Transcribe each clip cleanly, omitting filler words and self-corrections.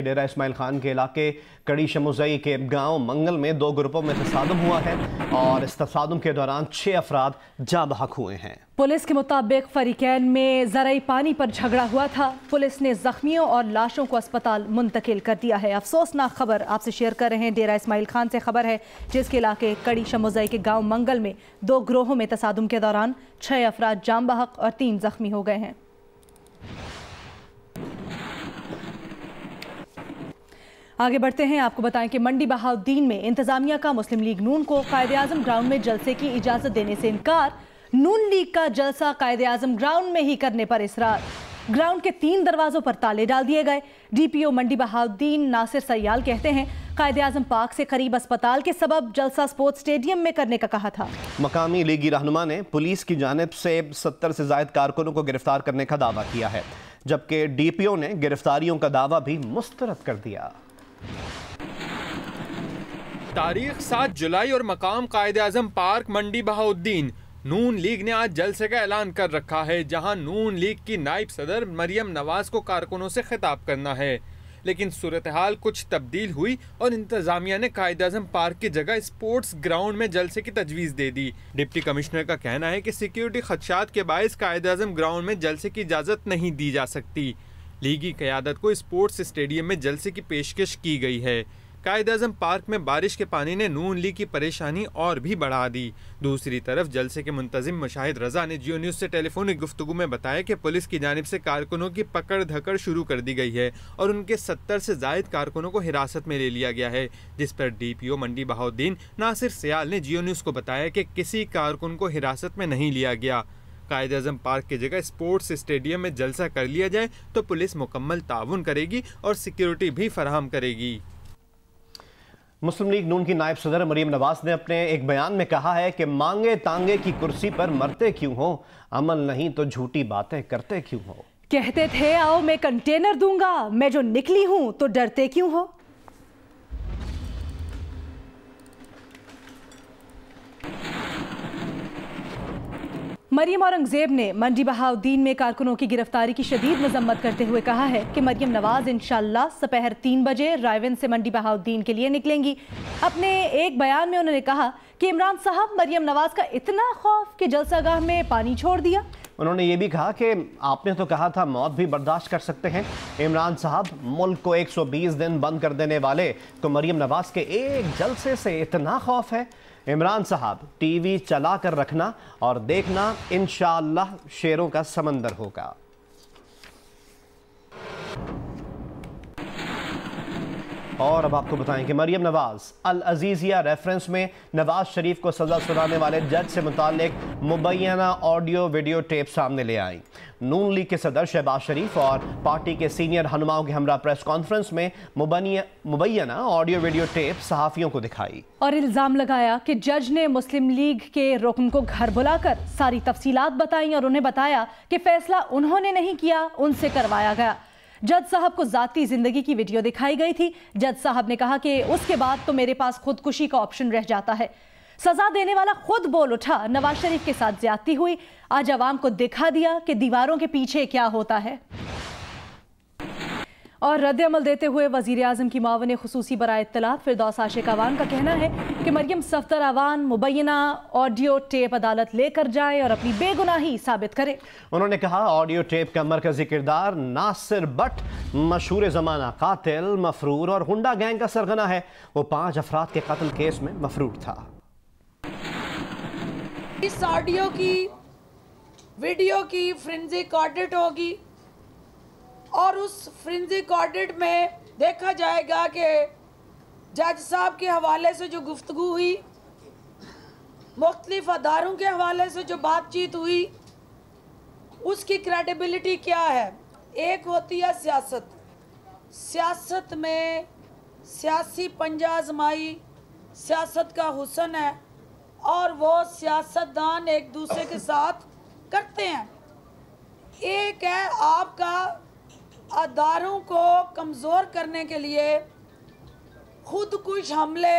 डेरा इस्माइल खान के इलाके कड़ी शमुज़ई के गांव मंगल में 2 ग्रुपों में तसादुम हुआ है और इस तसादुम के दौरान 6 अफराद जाँ बहक हुए हैं। पुलिस के मुताबिक फरीकैन में ज़राई पानी पर झगड़ा हुआ था। पुलिस ने जख्मियों और लाशों को अस्पताल मुंतकिल कर दिया है। अफसोसनाक खबर आपसे शेयर कर रहे हैं। डेरा इस्माइल खान से खबर है, जिसके इलाके कड़ी शमुज़ई के गाँव मंगल में 2 ग्रोहों में तसादुम के दौरान 6 अफराद जाँ बहक और 3 जख्मी हो गए हैं। आगे बढ़ते हैं, आपको बताएं कि मंडी बहाउद्दीन में इंतजामिया का मुस्लिम लीग नून को कायदे-आज़म ग्राउंड में जलसे की इजाज़त देने से इनकार। नून लीग का जलसा कायदे-आज़म ग्राउंड में ही करने पर इसरार। ग्राउंड के 3 दरवाजों पर ताले डाल दिए गए। DPO मंडी बहाउद्दीन नासिर सयाल कहते हैं, कायदे-आज़म पार्क से करीब अस्पताल के सबब जलसा स्पोर्ट्स स्टेडियम में करने का कहा था। मकामी लीगी रहनुमा ने पुलिस की जानिब से 70 से ज़ायद कारकुनों को गिरफ्तार करने का दावा किया है, जबकि DPO ने गिरफ्तारियों का दावा भी मुस्तरद कर दिया। तारीख 7 जुलाई और मकाम कायदे-आज़म पार्क मंडी बहाउद्दीन। नून लीग ने आज जलसे का ऐलान कर रखा है, जहां नून लीग की नायब सदर मरियम नवाज को कारकुनों से खिताब करना है। लेकिन सूरत हाल कुछ तब्दील हुई और इंतजामिया ने कायदे-आज़म पार्क की जगह स्पोर्ट्स ग्राउंड में जलसे की तजवीज़ दे दी। डिप्टी कमिश्नर का कहना है कि सिक्योरिटी खदशात के बायस कायदे-आज़म ग्राउंड में जलसे की इजाज़त नहीं दी जा सकती। लीगी क़यादत को स्पोर्ट्स स्टेडियम में जलसे की पेशकश की गई है। कायदे-आज़म पार्क में बारिश के पानी ने नून लीग की परेशानी और भी बढ़ा दी। दूसरी तरफ जलसे के मुंतज़िम मुशाहिद रज़ा ने जियो न्यूज़ से टेलीफोनिक गुफ्तगू में बताया कि पुलिस की जानिब से कारकुनों की पकड़ धकड़ शुरू कर दी गई है और उनके 70 से ज़ायद कारकुनों को हिरासत में ले लिया गया है, जिस पर DPO मंडी बहाउद्दीन नासिर सयाल ने जियो न्यूज़ को बताया कि किसी कारकुन को हिरासत में नहीं लिया गया। कायदे-आज़म पार्क की जगह स्पोर्ट्स स्टेडियम में जलसा कर लिया जाए तो पुलिस मुकम्मल ताउन करेगी और सिक्योरिटी भी फराहम करेगी। मुस्लिम लीग नून की नायब सदर मरियम नवाज ने अपने एक बयान में कहा है कि मांगे तांगे की कुर्सी पर मरते क्यों हो, अमल नहीं तो झूठी बातें करते क्यों हो। कहते थे आओ मैं कंटेनर दूंगा, मैं जो निकली हूं तो डरते क्यों हो। मरियम औरंगजेब ने मंडी बहाउद्दीन में कारकुनों की गिरफ्तारी की शदीद मजम्मत करते हुए कहा है कि मरियम नवाज इंशाअल्लाह सपहर 3 बजे रायवन से मंडी बहाउद्दीन के लिए निकलेंगी। अपने एक बयान में उन्होंने कहा कि इमरान साहब मरियम नवाज का इतना खौफ कि जलसागाह में पानी छोड़ दिया। उन्होंने ये भी कहा कि आपने तो कहा था मौत भी बर्दाश्त कर सकते हैं। इमरान साहब, मुल्क को 120 दिन बंद कर देने वाले तो मरियम नवाज के एक जलसे से इतना खौफ है। इमरान साहब, टीवी चला कर रखना और देखना, इंशाअल्लाह शेरों का समंदर होगा। और अब आपको बताएं कि मरियम नवाज अल अजीजिया रेफरेंस में नवाज शरीफ को सजा सुनाने वाले जज से मुताल्लिक मुबैना ऑडियो वीडियो टेप सामने ले आई। नून लीग के सदर शहबाज शरीफ और पार्टी के सीनियर रहनुमाओं के हमरा प्रेस कॉन्फ्रेंस में मुबैना ऑडियो वीडियो टेप सहाफियों को दिखाई और इल्जाम लगाया कि जज ने मुस्लिम लीग के रुकन को घर बुलाकर सारी तफसीलात बताई और उन्हें बताया कि फैसला उन्होंने नहीं किया, उनसे करवाया गया। जज साहब को जाती जिंदगी की वीडियो दिखाई गई थी। जज साहब ने कहा कि उसके बाद तो मेरे पास खुदकुशी का ऑप्शन रह जाता है। सजा देने वाला खुद बोल उठा, नवाज शरीफ के साथ ज्यादती हुई। आज अवाम को दिखा दिया कि दीवारों के पीछे क्या होता है। और रद्द-ए-अमल देते हुए वज़ीर आज़म की मावन खुसूसी बराए इत्तलात फिरदौस आशिक अवान का कहना है कि मरियम सफ्दर अवान मुबैना ऑडियो टेप अदालत लेकर जाए और अपनी बेगुनाही साबित करे। उन्होंने कहा ऑडियो टेप का मरकजी किरदार नासिर बट मशहूर ज़माना कातिल, मफरूर और हुंडा गैंग का सरगना है। वो 5 अफराद के कत्ल केस में मफरूर था। इस ऑडियो की वीडियो की फोरेंसिक ऑडिट होगी और उस फोरेंसिक ऑडिट में देखा जाएगा कि जज साहब के हवाले से जो गुफ्तगू हुई, मुख्तलिफ अदारों के हवाले से जो बातचीत हुई, उसकी क्रेडिबिलिटी क्या है। एक होती है सियासत, सियासत में सियासी पंजा आजमाई सियासत का हुस्न है और वो सियासतदान एक दूसरे के साथ करते हैं। एक है आपका अदारों को कमज़ोर करने के लिए खुद कुछ हमले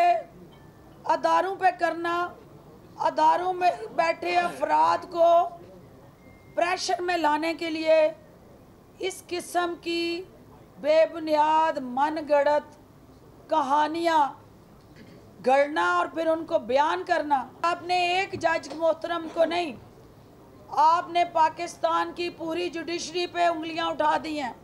अदारों पे करना, अदारों में बैठे अफराद को प्रेशर में लाने के लिए इस किस्म की बेबुनियाद मन गढ़त कहानियाँ गढ़ना और फिर उनको बयान करना। आपने एक जज मोहतरम को नहीं, आपने पाकिस्तान की पूरी जुडिशरी पे उंगलियां उठा दी हैं।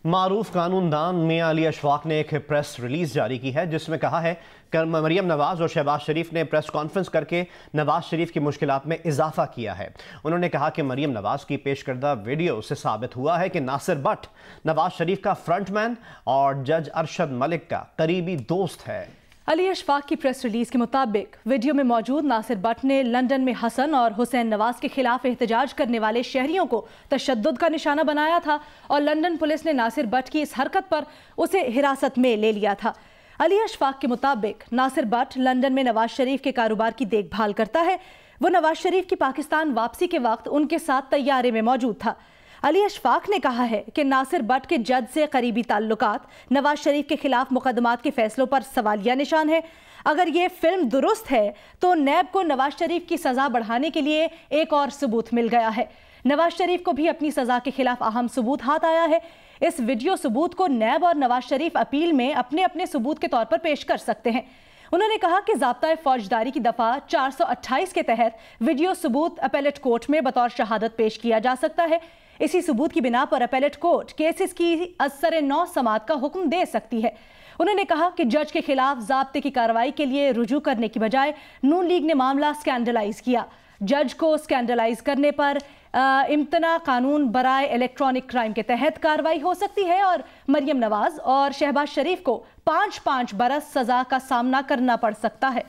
मारूफ कानूनदान मियां अली अशफाक ने एक प्रेस रिलीज जारी की है जिसमें कहा है कि मरियम नवाज और शहबाज शरीफ ने प्रेस कॉन्फ्रेंस करके नवाज शरीफ की मुश्किलात में इजाफा किया है। उन्होंने कहा कि मरियम नवाज की पेश करदा वीडियो से साबित हुआ है कि नासिर भट्ट नवाज शरीफ का फ्रंटमैन और जज अरशद मलिक का करीबी दोस्त है। अली अशफाक की प्रेस रिलीज के मुताबिक वीडियो में मौजूद नासिर भट्ट ने लंदन में हसन और हुसैन नवाज के खिलाफ एहतजाज करने वाले शहरियों को तशद्दुद का निशाना बनाया था और लंदन पुलिस ने नासिर भट्ट की इस हरकत पर उसे हिरासत में ले लिया था। अली अशफाक के मुताबिक नासिर भट्ट लंदन में नवाज शरीफ के कारोबार की देखभाल करता है। वो नवाज शरीफ की पाकिस्तान वापसी के वक्त उनके साथ तैयारे में मौजूद था। अली अशफाक ने कहा है कि नासिर भट्ट के जज से करीबी ताल्लुकात नवाज शरीफ के खिलाफ मुकदमात के फैसलों पर सवालिया निशान है। अगर ये फिल्म दुरुस्त है तो नैब को नवाज शरीफ की सज़ा बढ़ाने के लिए एक और सबूत मिल गया है। नवाज शरीफ को भी अपनी सज़ा के खिलाफ अहम सबूत हाथ आया है। इस वीडियो सबूत को नैब और नवाज शरीफ अपील में अपने अपने सबूत के तौर पर पेश कर सकते हैं। उन्होंने कहा कि ज़ाब्ता फौजदारी की दफ़ा 428 के तहत वीडियो सबूत अपेलेट कोर्ट में बतौर शहादत पेश किया जा सकता है। इसी सबूत की बिना पर अपेलेट कोर्ट केसेस की असर नौ समात का हुक्म दे सकती है। उन्होंने कहा कि जज के खिलाफ ज़ाब्ते की कार्रवाई के लिए रुजू करने की बजाय नून लीग ने मामला स्कैंडलाइज किया। जज को स्कैंडलाइज करने पर इम्तना कानून बराए इलेक्ट्रॉनिक क्राइम के तहत कार्रवाई हो सकती है और मरियम नवाज और शहबाज शरीफ को 5-5 बरस सजा का सामना करना पड़ सकता है।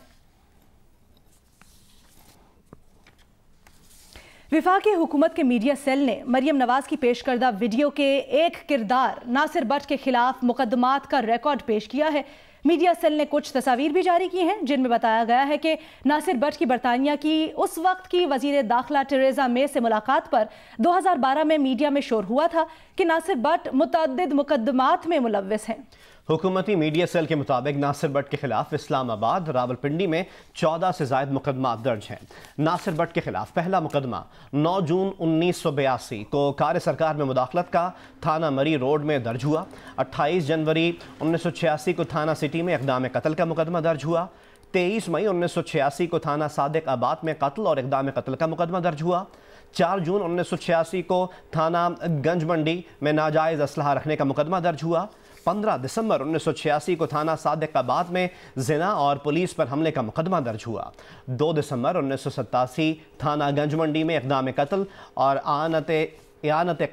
विफाकी हुकूमत के मीडिया सेल ने मरियम नवाज की पेश करदा वीडियो के एक किरदार नासिर भट्ट के खिलाफ मुकदमात का रिकॉर्ड पेश किया है। मीडिया सेल ने कुछ तस्वीर भी जारी की हैं जिनमें बताया गया है कि नासिर भट्ट की बरतानिया की उस वक्त की वजीर दाखिला टेरेजा मे से मुलाकात पर 2012 में मीडिया में शोर हुआ था कि नासिर भट्ट मुतअद्दिद मुकदमात में मुलव्वस हैं। हुकूमती मीडिया सेल के मुताबिक नासिर भट्ट के खिलाफ इस्लामाबाद, रावलपिंडी में 14 से ज़ायद मुकदमात दर्ज हैं। नासिर भट्ट के खिलाफ पहला मुकदमा 9 जून 1982 को कार सरकार में मुदाखलत का थाना मरी रोड में दर्ज हुआ। 28 जनवरी 1986 को थाना सिटी में इक़दाम कत्ल का मुकदमा दर्ज हुआ। 23 मई 1986 को थाना सादिक आबाद में कत्ल और इक़दाम कत्ल का मुकदमा दर्ज हुआ। 4 जून 1986 को थाना गंज मंडी में नाजायज़ असलहा रखने का मुकदमा दर्ज हुआ। 15 दिसंबर 1986 को थाना सादिकाबाद में जिना और पुलिस पर हमले का मुकदमा दर्ज हुआ। 2 दिसंबर 1987 थाना गंज मंडी में इक़दाम कत्ल और आनत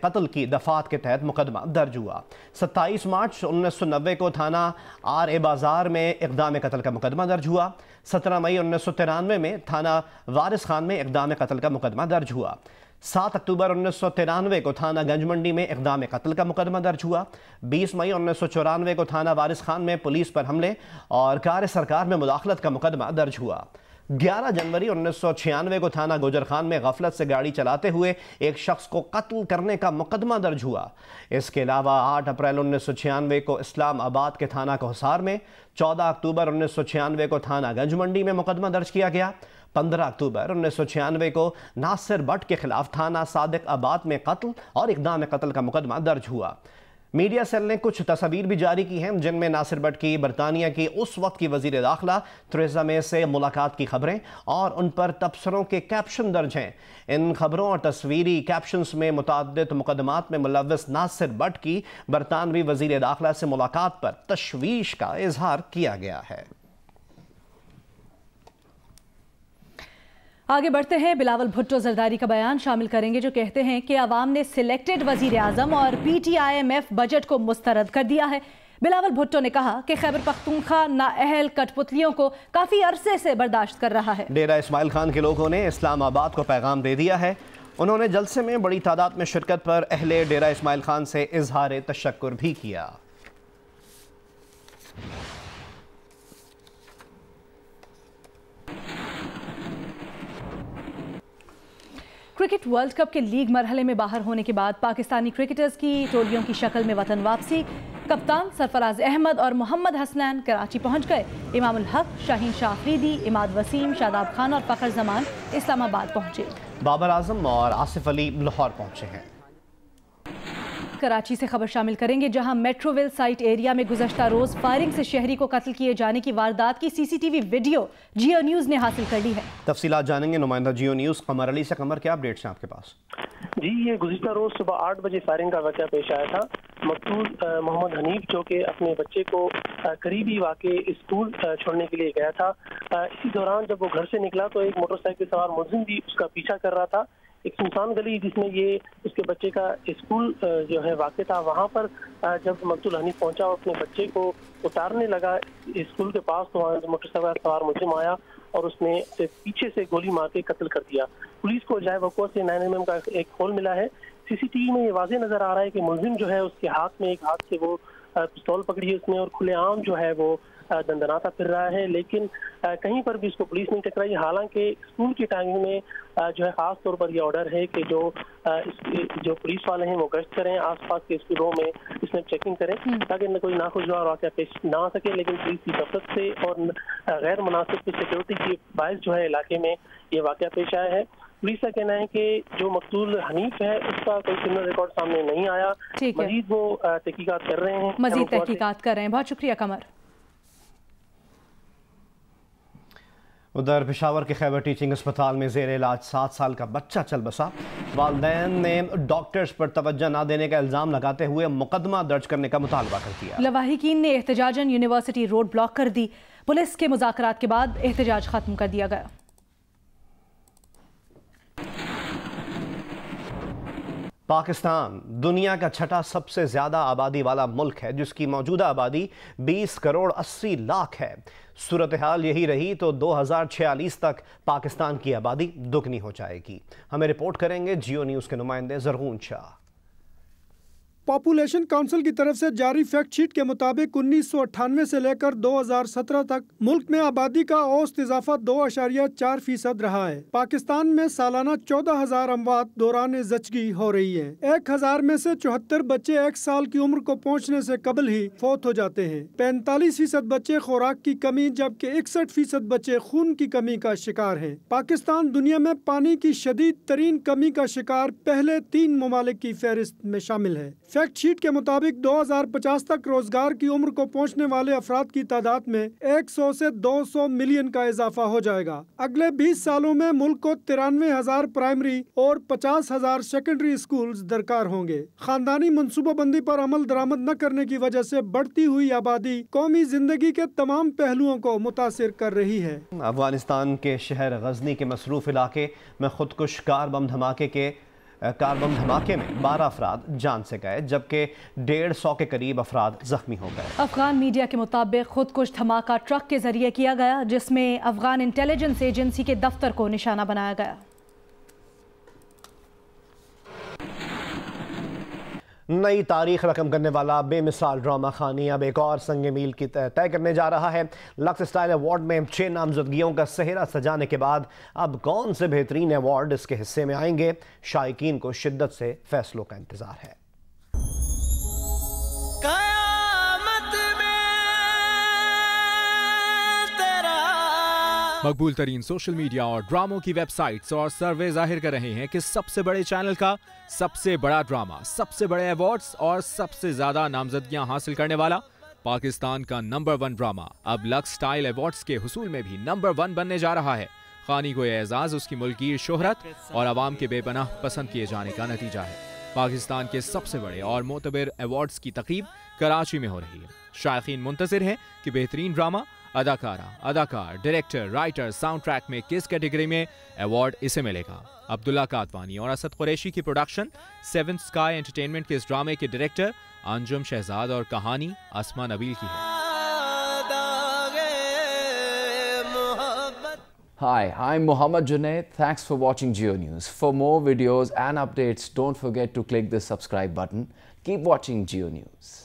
कत्ल की दफात के तहत मुकदमा दर्ज हुआ। 27 मार्च 1990 को थाना आर बाजार में इक़दाम कत्ल का मुकदमा दर्ज हुआ। 17 मई 1993 में थाना वारिस खान में इक़दाम कत्ल का मुकदमा दर्ज हुआ। 7 अक्टूबर 1993 को थाना गंज मंडी में इक़दाम कत्ल का मुकदमा दर्ज हुआ। 20 मई 1994 को थाना वारिस खान में पुलिस पर हमले और कार सरकार में मुदाखलत का मुकदमा दर्ज हुआ। 11 जनवरी 1996 को थाना गुजर खान में गफलत से गाड़ी चलाते हुए एक शख्स को कत्ल करने का मुकदमा दर्ज हुआ। इसके अलावा 8 अप्रैल 1996 को इस्लामाबाद के थाना कोहसार में, 14 अक्टूबर 1996 को थाना गंज मंडी में मुकदमा दर्ज किया गया। 15 अक्टूबर 1996 को नासिर भट्ट के खिलाफ थाना सादिक आबाद में कत्ल और इक़दाम कत्ल का मुकदमा दर्ज हुआ। मीडिया सेल ने कुछ तस्वीर भी जारी की हैं जिनमें नासिर भट्ट की बरतानिया की उस वक्त की वजीर दाखिला टेरेजा मे से मुलाकात की खबरें और उन पर तबसरों के कैप्शन दर्ज हैं। इन खबरों और तस्वीरी कैप्शंस में मुतअद्दिद मुकदमात में मुलव्वस नासिर भट्ट की बरतानवी वजीर दाखिला से मुलाकात पर तशवीश का इजहार किया गया है। आगे बढ़ते हैं। बिलावल भुट्टो जरदारी का बयान शामिल करेंगे जो कहते हैं कि अवाम ने सिलेक्टेड वजीर आजम और PTIMF बजट को मुस्तरद कर दिया है। बिलावल भुट्टो ने कहा कि खैबर पख्तूनख्वा नाअहल कठपुतलियों को काफ़ी अरसे से बर्दाश्त कर रहा है। डेरा इस्माइल खान के लोगों ने इस्लामाबाद को पैगाम दे दिया है। उन्होंने जलसे में बड़ी तादाद में शिरकत पर अहले डेरा इस्माइल खान से इजहार तशक्कुर भी किया। क्रिकेट वर्ल्ड कप के लीग मरहले में बाहर होने के बाद पाकिस्तानी क्रिकेटर्स की टोलियों की शक्ल में वतन वापसी। कप्तान सरफराज अहमद और मोहम्मद हसनैन कराची पहुंच गए। इमाम उल हक, शाहीन शाह अफरीदी, इमाद वसीम, शादाब खान और फ़खर जमान इस्लामाबाद पहुंचे। बाबर आजम और आसिफ अली लाहौर पहुंचे हैं। कराची से खबर शामिल करेंगे, जहां मेट्रोविल साइट एरिया में गुज़श्ता रोज फायरिंग से शहरी को कत्ल किए जाने की वारदात की सीसीटीवी वीडियो जियो न्यूज़ ने हासिल कर ली है। तफसीलात जानेंगे नुमाइंदा जियो न्यूज़ कमर अली से। कमर, क्या अपडेट्स हैं आपके पास? जी, ये गुज़िश्ता रोज सुबह 8 बजे फायरिंग का वाक़या पेश आया था। मकतूल मोहम्मद हनीफ जो कि अपने बच्चे को करीबी वाक़े स्कूल छोड़ने के लिए गया था, इसी दौरान जब वो घर से निकला तो एक मोटरसाइकिल सवार मुलजिम भी उसका पीछा कर रहा था। एक सुनसान गली जिसमें ये उसके बच्चे का स्कूल जो है वाक़ था, वहाँ पर जब मकतूल हनीफ पहुँचा और अपने बच्चे को उतारने लगा स्कूल के पास, तो वहाँ मोटरसाइकिल सवार मुलजिम आया और उसने पीछे से गोली मार के कत्ल कर दिया। पुलिस को जाए वक़्त से 9mm का एक होल मिला है। सीसीटीवी में ये वाज़े नज़र आ रहा है कि मुलजिम जो है उसके हाथ में एक हाथ से वो पिस्तौल पकड़ी है उसने और खुलेआम जो है वो दंदनाता फिर रहा है, लेकिन कहीं पर भी इसको पुलिस नहीं टकराई। हालांकि स्कूल की टाइमिंग में जो है ख़ास तौर पर ये ऑर्डर है कि जो पुलिस वाले हैं वो गश्त करें, आसपास के स्कूलों में इसमें चेकिंग करें ताकि कोई नाखुशगवार वाक़या पेश ना आ सके। लेकिन पुलिस की गफलत से और गैर मुनासिब सिक्योरिटी की बायस जो है इलाके में ये वाक़या पेश आया है। पुलिस का कहना है कि जो मकतूल हनीफ है उसका कोई क्रिमिनल रिकॉर्ड सामने नहीं आया। मजीद वो तहकीकात कर रहे हैं, मजीद तहकीकात कर रहे हैं। बहुत शुक्रिया कमर। उधर पेशावर के खैबर टीचिंग अस्पताल में ज़ेर इलाज 7 साल का बच्चा चल बसा। वालिदैन ने डॉक्टर्स पर तवज्जो न देने का इल्ज़ाम लगाते हुए मुकदमा दर्ज करने का मुतालबा कर दिया। लवाहिकीन ने एहतजाजन यूनिवर्सिटी रोड ब्लॉक कर दी। पुलिस के मुज़ाकरात के बाद एहतजाज खत्म कर दिया गया। पाकिस्तान दुनिया का छठा सबसे ज़्यादा आबादी वाला मुल्क है, जिसकी मौजूदा आबादी 20 करोड़ 80 लाख है। सूरत हाल यही रही तो 2046 तक पाकिस्तान की आबादी दुगनी हो जाएगी। हमें रिपोर्ट करेंगे जियो न्यूज़ के नुमाइंदे ज़रगून शाह। पॉपुलेशन काउंसिल की तरफ से जारी फैक्ट शीट के मुताबिक 1998 से लेकर 2017 तक मुल्क में आबादी का औसत इजाफा 2.4% रहा है। पाकिस्तान में सालाना 14,000 अमवात दौरान ज़चगी हो रही है। 1,000 में से 74 बच्चे 1 साल की उम्र को पहुँचने से कबल ही फौत हो जाते हैं। 45% बच्चे खुराक की कमी जबकि 61% बच्चे खून की कमी का शिकार हैं। पाकिस्तान दुनिया में पानी की शदीद तरीन कमी का शिकार पहले 3 ममालिक की फहरिस्त में शामिल है। फैक्ट शीट के मुताबिक 2050 तक रोजगार की उम्र को पहुंचने वाले अफराद की तादाद में 100 से 200 मिलियन का इजाफा हो जाएगा। अगले 20 सालों में मुल्क को 93,000 प्राइमरी और 50,000 सेकेंडरी स्कूल्स दरकार होंगे। खानदानी मनसूबाबंदी पर अमल दरामद न करने की वजह से बढ़ती हुई आबादी कौमी जिंदगी के तमाम पहलुओं को मुतासिर कर रही है। अफगानिस्तान के शहर गजनी के मसरूफ इलाके में खुदकुश कार बम धमाके में 12 अफराद जान से गए, जबकि 150 के करीब अफराद जख्मी हो गए। अफगान मीडिया के मुताबिक खुदकुश धमाका ट्रक के जरिए किया गया, जिसमें अफगान इंटेलिजेंस एजेंसी के दफ्तर को निशाना बनाया गया। नई तारीख रकम करने वाला बेमिसाल ड्रामा खानी अब एक और संग मील की तय करने जा रहा है। लक्स स्टाइल अवार्ड में 6 नामजदगियों का सेहरा सजाने के बाद अब कौन से बेहतरीन अवार्ड इसके हिस्से में आएंगे, शायकीन को शिद्दत से फैसलों का इंतजार है। मकबूल तरीन सोशल मीडिया और ड्रामों की वेबसाइट्स और सर्वे जाहिर कर रहे हैं कि सबसे बड़े चैनल का सबसे बड़ा ड्रामा, सबसे बड़े अवार्ड्स और सबसे ज्यादा नामजदगियां हासिल करने वाला पाकिस्तान का नंबर 1 ड्रामा अब लक्स स्टाइल अवार्ड्स के हुसूल में भी नंबर 1 बनने जा रहा है। खानी को यह एजाज उसकी मुल्की शोहरत और आवाम के बेपनाह पसंद किए जाने का नतीजा है। पाकिस्तान के सबसे बड़े और मोतबर अवार्ड्स की तकरीब कराची में हो रही है। शायकीन मुंतज़िर हैं कि बेहतरीन ड्रामा, अदाकारा, अदाकार, डायरेक्टर, राइटर, साउंड ट्रैक में किस कैटेगरी में अवार्ड इसे मिलेगा। अब्दुल्ला कातवानी और असद कुरैशी की प्रोडक्शन 7th स्काई एंटरटेनमेंट के इस ड्रामे के डायरेक्टर अंजुम शहजाद और कहानी अस्मा नबील की है। Hi, I'm Mohammad Junaid. Thanks for watching Geo News. For more videos and updates, don't forget to click the subscribe button. Keep watching Geo News.